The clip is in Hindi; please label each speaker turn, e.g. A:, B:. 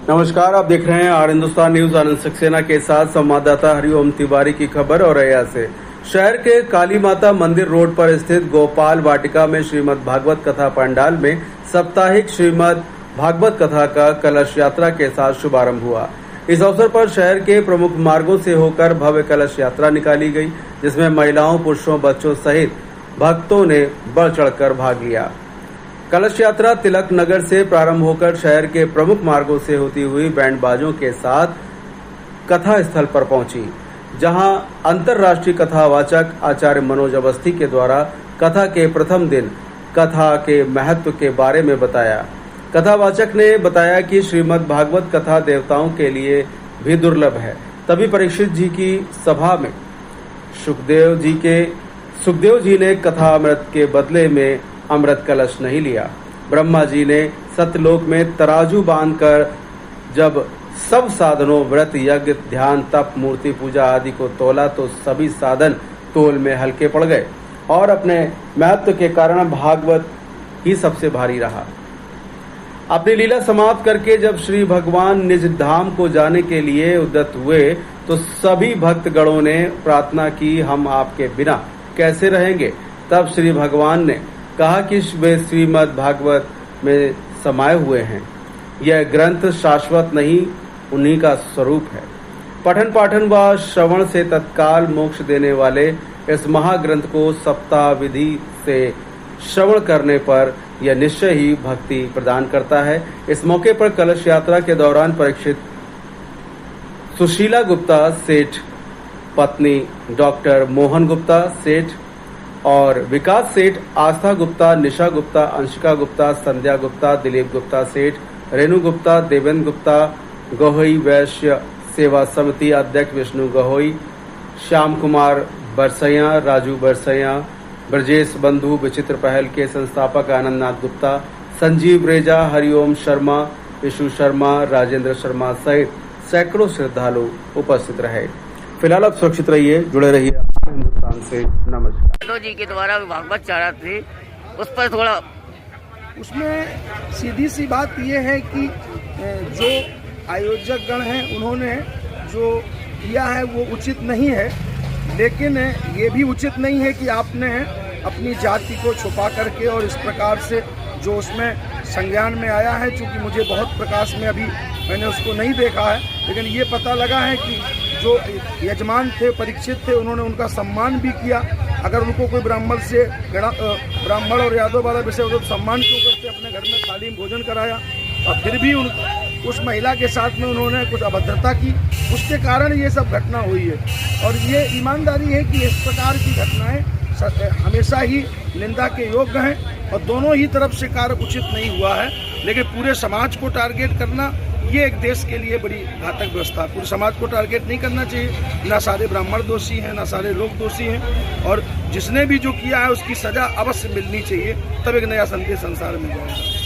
A: नमस्कार, आप देख रहे हैं आर हिंदुस्तान न्यूज। आनंद सक्सेना के साथ संवाददाता हरिओम तिवारी की खबर और अया से। शहर के काली माता मंदिर रोड पर स्थित गोपाल वाटिका में श्रीमद् भागवत कथा पंडाल में साप्ताहिक श्रीमद् भागवत कथा का कलश यात्रा के साथ शुभारंभ हुआ। इस अवसर पर शहर के प्रमुख मार्गों से होकर भव्य कलश यात्रा निकाली गई, जिसमें महिलाओं, पुरुषों, बच्चों सहित भक्तों ने बढ़ चढ़कर भाग लिया। कलश यात्रा तिलक नगर से प्रारंभ होकर शहर के प्रमुख मार्गों से होती हुई बैंड बाजों के साथ कथा स्थल पर पहुंची, जहां अंतर्राष्ट्रीय कथावाचक आचार्य मनोज अवस्थी के द्वारा कथा के प्रथम दिन कथा के महत्व के बारे में बताया। कथावाचक ने बताया कि श्रीमद् भागवत कथा देवताओं के लिए भी दुर्लभ है, तभी परीक्षित जी की सभा में सुखदेव जी ने कथा अमृत के बदले में अमृत कलश नहीं लिया। ब्रह्मा जी ने सत्यलोक में तराजू बांधकर जब सब साधनों, व्रत, यज्ञ, ध्यान, तप, मूर्ति पूजा आदि को तोला तो सभी साधन तोल में हल्के पड़ गए और अपने महत्व के कारण भागवत ही सबसे भारी रहा। अपनी लीला समाप्त करके जब श्री भगवान निज धाम को जाने के लिए उद्यत हुए तो सभी भक्तगणों ने प्रार्थना की, हम आपके बिना कैसे रहेंगे। तब श्री भगवान ने कहा कि वे श्रीमद् भागवत में समाये हुए हैं। यह ग्रंथ शाश्वत नहीं, उन्हीं का स्वरूप है। पठन पाठन व श्रवण से तत्काल मोक्ष देने वाले इस महाग्रंथ को सप्ताह विधि से श्रवण करने पर यह निश्चय ही भक्ति प्रदान करता है। इस मौके पर कलश यात्रा के दौरान परीक्षित सुशीला गुप्ता सेठ, पत्नी डॉक्टर मोहन गुप्ता सेठ और विकास सेठ, आस्था गुप्ता, निशा गुप्ता, अंशिका गुप्ता, संध्या गुप्ता, दिलीप गुप्ता सेठ, रेणु गुप्ता, देवेंद्र गुप्ता, गहोई वैश्य सेवा समिति अध्यक्ष विष्णु गहोई, श्याम कुमार बरसैया, राजू बरसैया, ब्रजेश बंधु, विचित्र पहल के संस्थापक आनंद नाथ गुप्ता, संजीव रेजा, हरिओम शर्मा, यशु शर्मा, राजेंद्र शर्मा सहित सैकड़ों श्रद्धालु उपस्थित रहे। फिलहाल आप सुरक्षित रहिए, जुड़े रहिए हिंदुस्तान से। नमस्कार।
B: जी के द्वारा भागवत चारा थे, उस पर थोड़ा
C: उसमें सीधी सी बात यह है कि जो आयोजक गण हैं उन्होंने जो किया है वो उचित नहीं है, लेकिन ये भी उचित नहीं है कि आपने अपनी जाति को छुपा करके और इस प्रकार से जो उसमें संज्ञान में आया है, चूँकि मुझे बहुत प्रकाश में अभी मैंने उसको नहीं देखा है, लेकिन ये पता लगा है कि जो यजमान थे, परीक्षित थे, उन्होंने उनका सम्मान भी किया। अगर उनको कोई ब्राह्मण और यादव वाला विषय हो तो सम्मान क्यों करते, अपने घर में थाली में भोजन कराया और फिर भी उस महिला के साथ में उन्होंने कुछ अभद्रता की, उसके कारण ये सब घटना हुई है। और ये ईमानदारी है कि इस प्रकार की घटनाएं हमेशा ही निंदा के योग्य हैं और दोनों ही तरफ से कार्य उचित नहीं हुआ है। लेकिन पूरे समाज को टारगेट करना ये एक देश के लिए बड़ी घातक व्यवस्था है। पूरे समाज को टारगेट नहीं करना चाहिए। ना सारे ब्राह्मण दोषी हैं, ना सारे लोग दोषी हैं, और जिसने भी जो किया है उसकी सजा अवश्य मिलनी चाहिए, तब एक नया संदेश संसार में जाएगा।